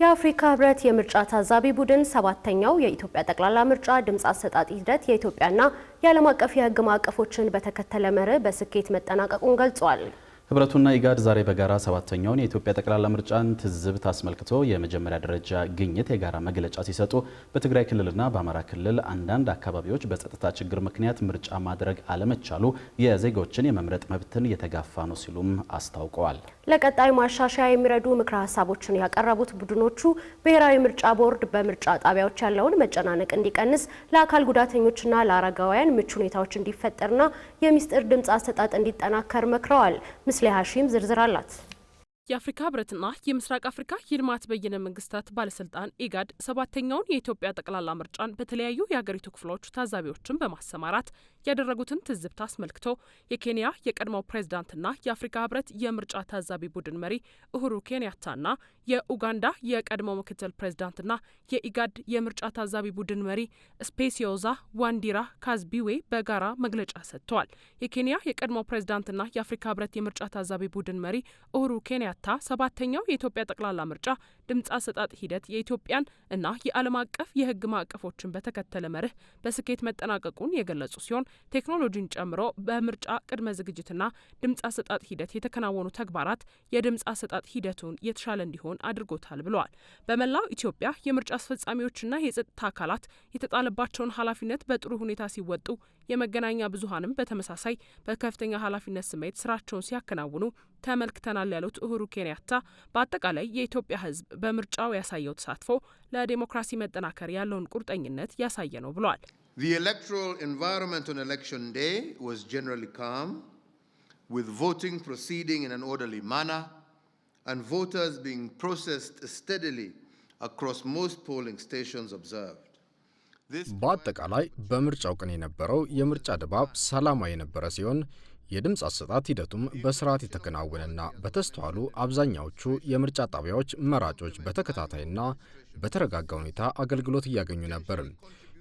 የአፍሪካ ህብረት የምርጫ ታዛቢ ቡድን ሰባተኛው የኢትዮጵያ ጠቅላላ ምርጫ ድምጽ አሰጣጥ ሂደት የኢትዮጵያና የዓለም አቀፍ የህግ ማዕቀፎችን በተከተለ መርህ በስኬት መጠናቀቁን ገልጿል። ህብረቱና ኢጋድ ዛሬ በጋራ ሰባተኛውን የኢትዮጵያ ጠቅላላ ምርጫን ትዝብት አስመልክቶ የመጀመሪያ ደረጃ ግኝት የጋራ መግለጫ ሲሰጡ በትግራይ ክልልና በአማራ ክልል አንዳንድ አካባቢዎች በጸጥታ ችግር ምክንያት ምርጫ ማድረግ አለመቻሉ የዜጎችን የመምረጥ መብትን እየተጋፋ ነው ሲሉም አስታውቀዋል። ለቀጣይ ማሻሻያ የሚረዱ ምክረ ሀሳቦችን ያቀረቡት ቡድኖቹ ብሔራዊ ምርጫ ቦርድ በምርጫ ጣቢያዎች ያለውን መጨናነቅ እንዲቀንስ፣ ለአካል ጉዳተኞችና ለአረጋውያን ምቹ ሁኔታዎች እንዲፈጠርና የሚስጥር ድምጽ አሰጣጥ እንዲጠናከር መክረዋል። ምስሌ ሀሺም ዝርዝር አላት። የአፍሪካ ህብረትና የምስራቅ አፍሪካ የልማት በይነ መንግስታት ባለስልጣን ኢጋድ ሰባተኛውን የኢትዮጵያ ጠቅላላ ምርጫን በተለያዩ የሀገሪቱ ክፍሎች ታዛቢዎችን በማሰማራት ያደረጉትን ትዝብት አስመልክቶ የኬንያ የቀድሞው ፕሬዝዳንትና የአፍሪካ ህብረት የምርጫ ታዛቢ ቡድን መሪ ኡሁሩ ኬንያታና የኡጋንዳ የቀድሞው ምክትል ፕሬዝዳንትና የኢጋድ የምርጫ ታዛቢ ቡድን መሪ ስፔሲዮዛ ዋንዲራ ካዝቢዌ በጋራ መግለጫ ሰጥተዋል። የኬንያ የቀድሞው ፕሬዝዳንትና የአፍሪካ ህብረት የምርጫ ታዛቢ ቡድን መሪ ኡሁሩ ኬንያታ ሰባተኛው የኢትዮጵያ ጠቅላላ ምርጫ ድምጽ አሰጣጥ ሂደት የኢትዮጵያን እና የዓለም አቀፍ የህግ ማዕቀፎችን በተከተለ መርህ በስኬት መጠናቀቁን የገለጹ ሲሆን ቴክኖሎጂን ጨምሮ በምርጫ ቅድመ ዝግጅትና ድምጽ አሰጣጥ ሂደት የተከናወኑ ተግባራት የድምጽ አሰጣጥ ሂደቱን የተሻለ እንዲሆን አድርጎታል ብለዋል። በመላው ኢትዮጵያ የምርጫ አስፈጻሚዎችና የጸጥታ አካላት የተጣለባቸውን ኃላፊነት በጥሩ ሁኔታ ሲወጡ የመገናኛ ብዙሃንም በተመሳሳይ በከፍተኛ ኃላፊነት ስሜት ስራቸውን ሲያከናውኑ ተመልክተናል ያሉት ኡሁሩ ኬንያታ በአጠቃላይ የኢትዮጵያ ህዝብ በምርጫው ያሳየው ተሳትፎ ለዲሞክራሲ መጠናከር ያለውን ቁርጠኝነት ያሳየ ነው ብለዋል። The electoral environment on election day was generally calm, with voting proceeding in an orderly manner and voters being processed steadily across most polling stations observed. በአጠቃላይ በምርጫው ቀን የነበረው የምርጫ ድባብ ሰላማዊ የነበረ ሲሆን የድምጽ አሰጣጥ ሂደቱም በስርዓት የተከናወነና በተስተዋሉ አብዛኛዎቹ የምርጫ ጣቢያዎች መራጮች በተከታታይና በተረጋጋ ሁኔታ አገልግሎት እያገኙ ነበር።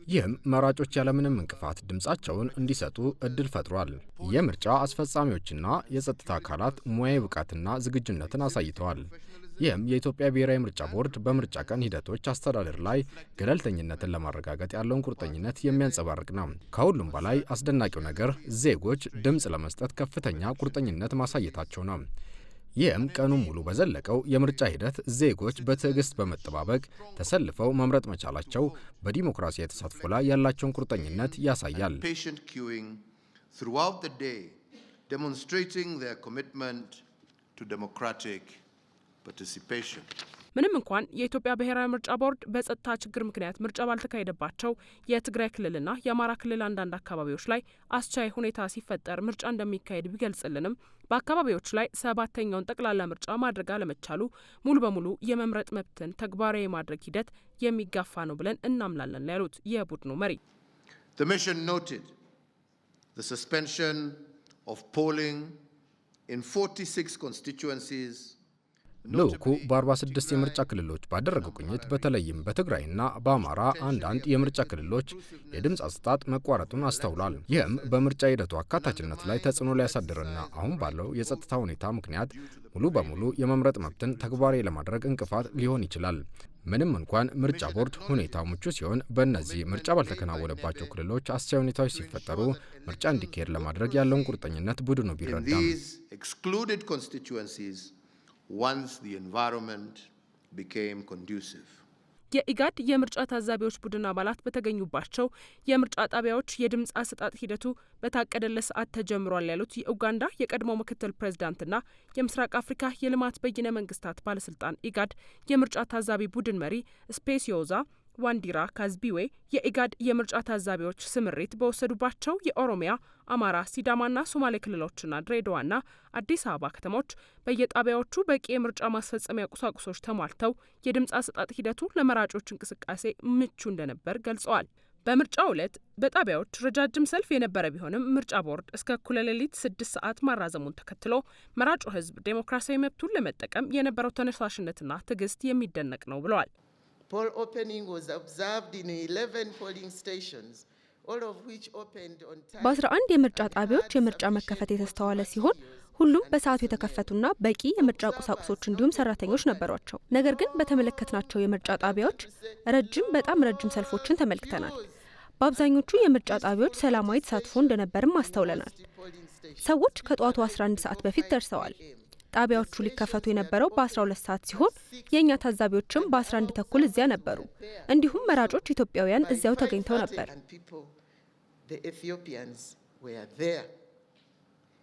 ይህም መራጮች ያለምንም እንቅፋት ድምጻቸውን እንዲሰጡ እድል ፈጥሯል። የምርጫ አስፈጻሚዎችና የጸጥታ አካላት ሙያዊ ብቃትና ዝግጁነትን አሳይተዋል። ይህም የኢትዮጵያ ብሔራዊ ምርጫ ቦርድ በምርጫ ቀን ሂደቶች አስተዳደር ላይ ገለልተኝነትን ለማረጋገጥ ያለውን ቁርጠኝነት የሚያንጸባርቅ ነው። ከሁሉም በላይ አስደናቂው ነገር ዜጎች ድምጽ ለመስጠት ከፍተኛ ቁርጠኝነት ማሳየታቸው ነው። ይህም ቀኑን ሙሉ በዘለቀው የምርጫ ሂደት ዜጎች በትዕግስት በመጠባበቅ ተሰልፈው መምረጥ መቻላቸው በዲሞክራሲያዊ ተሳትፎ ላይ ያላቸውን ቁርጠኝነት ያሳያል። ምንም እንኳን የኢትዮጵያ ብሔራዊ ምርጫ ቦርድ በጸጥታ ችግር ምክንያት ምርጫ ባልተካሄደባቸው የትግራይ ክልልና የአማራ ክልል አንዳንድ አካባቢዎች ላይ አስቻይ ሁኔታ ሲፈጠር ምርጫ እንደሚካሄድ ቢገልጽልንም በአካባቢዎች ላይ ሰባተኛውን ጠቅላላ ምርጫ ማድረግ አለመቻሉ ሙሉ በሙሉ የመምረጥ መብትን ተግባራዊ የማድረግ ሂደት የሚጋፋ ነው ብለን እናምናለን ያሉት የቡድኑ መሪ The mission noted the suspension of polling in 46 constituencies. ልኡኩ በ46 የምርጫ ክልሎች ባደረገው ቅኝት በተለይም በትግራይና በአማራ አንዳንድ የምርጫ ክልሎች የድምጽ አሰጣጥ መቋረጡን አስተውሏል። ይህም በምርጫ ሂደቱ አካታችነት ላይ ተጽዕኖ ሊያሳድርና አሁን ባለው የጸጥታ ሁኔታ ምክንያት ሙሉ በሙሉ የመምረጥ መብትን ተግባራዊ ለማድረግ እንቅፋት ሊሆን ይችላል። ምንም እንኳን ምርጫ ቦርድ ሁኔታው ምቹ ሲሆን በእነዚህ ምርጫ ባልተከናወነባቸው ክልሎች አስቻይ ሁኔታዎች ሲፈጠሩ ምርጫ እንዲካሄድ ለማድረግ ያለውን ቁርጠኝነት ቡድኑ ቢረዳም once the environment became conducive. የኢጋድ የምርጫ ታዛቢዎች ቡድን አባላት በተገኙባቸው የምርጫ ጣቢያዎች የድምጽ አሰጣጥ ሂደቱ በታቀደለት ሰዓት ተጀምሯል ያሉት የኡጋንዳ የቀድሞው ምክትል ፕሬዝዳንትና የምስራቅ አፍሪካ የልማት በይነ መንግስታት ባለስልጣን ኢጋድ የምርጫ ታዛቢ ቡድን መሪ ስፔሲዮዛ ዋንዲራ ካዝቢዌ የኢጋድ የምርጫ ታዛቢዎች ስምሪት በወሰዱባቸው የኦሮሚያ፣ አማራ፣ ሲዳማና ሶማሌ ክልሎችና ድሬዳዋና አዲስ አበባ ከተሞች በየጣቢያዎቹ በቂ የምርጫ ማስፈጸሚያ ቁሳቁሶች ተሟልተው የድምጽ አሰጣጥ ሂደቱ ለመራጮች እንቅስቃሴ ምቹ እንደነበር ገልጸዋል። በምርጫው ዕለት በጣቢያዎች ረጃጅም ሰልፍ የነበረ ቢሆንም ምርጫ ቦርድ እስከ እኩለ ሌሊት 6 ሰዓት ማራዘሙን ተከትሎ መራጩ ህዝብ ዴሞክራሲያዊ መብቱን ለመጠቀም የነበረው ተነሳሽነትና ትዕግስት የሚደነቅ ነው ብለዋል። Poll opening was observed in 11 polling stations, all of which opened on time. በ11 የምርጫ ጣቢያዎች የምርጫ መከፈት የተስተዋለ ሲሆን ሁሉም በሰዓቱ የተከፈቱና በቂ የምርጫ ቁሳቁሶች እንዲሁም ሰራተኞች ነበሯቸው። ነገር ግን በተመለከትናቸው የምርጫ ጣቢያዎች በጣም ረጅም ሰልፎችን ተመልክተናል። በአብዛኞቹ የምርጫ ጣቢያዎች ሰላማዊ ተሳትፎ እንደነበርም አስተውለናል። ሰዎች ከጠዋቱ 11 ሰዓት በፊት ደርሰዋል። ጣቢያዎቹ ሊከፈቱ የነበረው በ12 ሰዓት ሲሆን የእኛ ታዛቢዎችም በ11 ተኩል እዚያ ነበሩ። እንዲሁም መራጮች ኢትዮጵያውያን እዚያው ተገኝተው ነበር።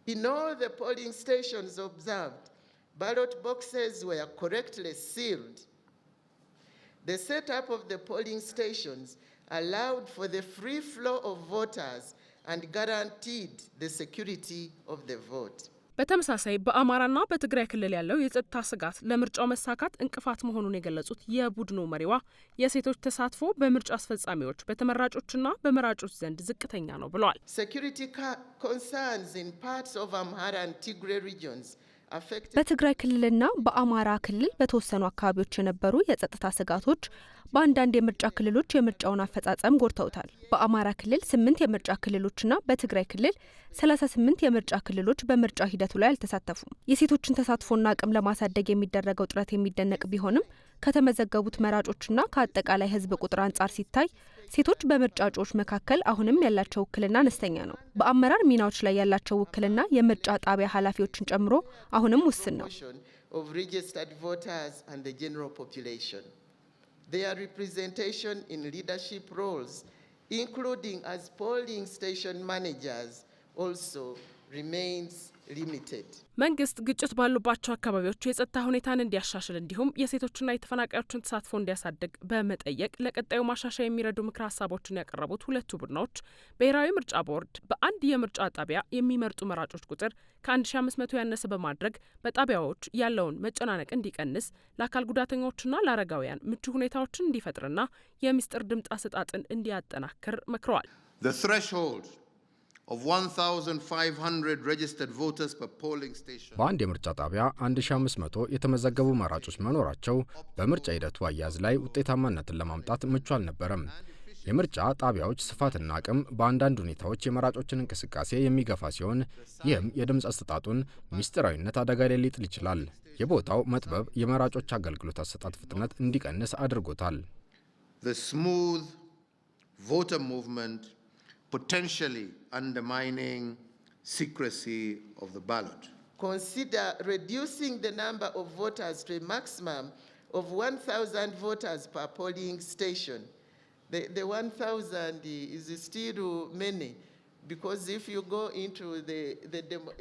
In all the polling stations observed, ballot boxes were correctly sealed. The setup of the polling stations allowed for the free flow of voters and guaranteed the security of the vote. በተመሳሳይ በአማራና በትግራይ ክልል ያለው የጸጥታ ስጋት ለምርጫው መሳካት እንቅፋት መሆኑን የገለጹት የቡድኑ መሪዋ የሴቶች ተሳትፎ በምርጫ አስፈጻሚዎች በተመራጮችና በመራጮች ዘንድ ዝቅተኛ ነው ብለዋል። Security concerns in parts of Amhara and Tigray regions በትግራይ ክልልና በአማራ ክልል በተወሰኑ አካባቢዎች የነበሩ የጸጥታ ስጋቶች በአንዳንድ የምርጫ ክልሎች የምርጫውን አፈጻጸም ጎድተውታል። በአማራ ክልል 8 የምርጫ ክልሎችና በትግራይ ክልል 38 የምርጫ ክልሎች በምርጫ ሂደቱ ላይ አልተሳተፉም። የሴቶችን ተሳትፎና አቅም ለማሳደግ የሚደረገው ጥረት የሚደነቅ ቢሆንም ከተመዘገቡት መራጮችና ከአጠቃላይ ሕዝብ ቁጥር አንጻር ሲታይ ሴቶች በምርጫ እጩዎች መካከል አሁንም ያላቸው ውክልና አነስተኛ ነው። በአመራር ሚናዎች ላይ ያላቸው ውክልና የምርጫ ጣቢያ ኃላፊዎችን ጨምሮ አሁንም ውስን ነው። Their representation in leadership roles, including as polling station managers, also remains limited. መንግስት ግጭት ባሉባቸው አካባቢዎች የጸጥታ ሁኔታን እንዲያሻሽል እንዲሁም የሴቶችና የተፈናቃዮችን ተሳትፎ እንዲያሳድግ በመጠየቅ ለቀጣዩ ማሻሻያ የሚረዱ ምክረ ሀሳቦችን ያቀረቡት ሁለቱ ቡድኖች ብሔራዊ ምርጫ ቦርድ በአንድ የምርጫ ጣቢያ የሚመርጡ መራጮች ቁጥር ከ1500 ያነሰ በማድረግ በጣቢያዎች ያለውን መጨናነቅ እንዲቀንስ፣ ለአካል ጉዳተኞችና ለአረጋውያን ምቹ ሁኔታዎችን እንዲፈጥርና የምስጢር ድምፅ አሰጣጥን እንዲያጠናክር መክረዋል። The threshold of 1,500 registered voters per polling station. በአንድ የምርጫ ጣቢያ 1500 የተመዘገቡ መራጮች መኖራቸው በምርጫ ሂደቱ አያያዝ ላይ ውጤታማነትን ለማምጣት ምቹ አልነበረም። የምርጫ ጣቢያዎች ስፋትና አቅም በአንዳንድ ሁኔታዎች የመራጮችን እንቅስቃሴ የሚገፋ ሲሆን ይህም የድምፅ አሰጣጡን ምስጢራዊነት አደጋ ላይ ሊጥል ይችላል። የቦታው መጥበብ የመራጮች አገልግሎት አሰጣጥ ፍጥነት እንዲቀንስ አድርጎታል። The smooth voter movement potentially undermining secrecy of the ballot. Consider reducing the number of voters to a maximum of 1,000 voters per polling station. The 1,000 is still many because if you go into the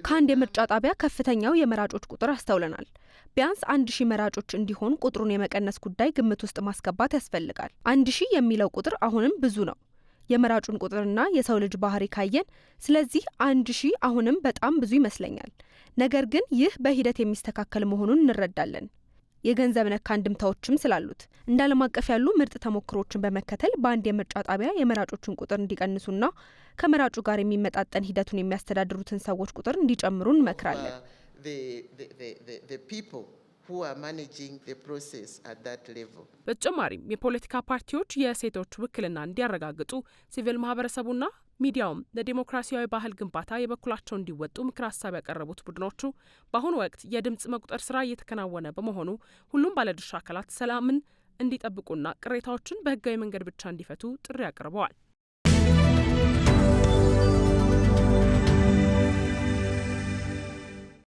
ከአንድ የምርጫ ጣቢያ ከፍተኛው የመራጮች ቁጥር አስተውለናል። ቢያንስ 1000 መራጮች እንዲሆን ቁጥሩን የመቀነስ ጉዳይ ግምት ውስጥ ማስገባት ያስፈልጋል። 1000 የሚለው ቁጥር አሁንም ብዙ ነው የመራጩን ቁጥርና የሰው ልጅ ባህሪ ካየን። ስለዚህ 1000 አሁንም በጣም ብዙ ይመስለኛል። ነገር ግን ይህ በሂደት የሚስተካከል መሆኑን እንረዳለን። የገንዘብ ነክ አንድምታዎችም ስላሉት እንደ ዓለም አቀፍ ያሉ ምርጥ ተሞክሮችን በመከተል በአንድ የምርጫ ጣቢያ የመራጮችን ቁጥር እንዲቀንሱና ከመራጩ ጋር የሚመጣጠን ሂደቱን የሚያስተዳድሩትን ሰዎች ቁጥር እንዲጨምሩ እንመክራለን። who are managing the process at that level. በተጨማሪም የፖለቲካ ፓርቲዎች የሴቶች ውክልና እንዲያረጋግጡ ሲቪል ማህበረሰቡና ሚዲያውም ለዲሞክራሲያዊ ባህል ግንባታ የበኩላቸው እንዲወጡ ምክር ሀሳብ ያቀረቡት ቡድኖቹ በአሁኑ ወቅት የድምጽ መቁጠር ስራ እየተከናወነ በመሆኑ ሁሉም ባለድርሻ አካላት ሰላምን እንዲጠብቁና ቅሬታዎችን በህጋዊ መንገድ ብቻ እንዲፈቱ ጥሪ አቅርበዋል።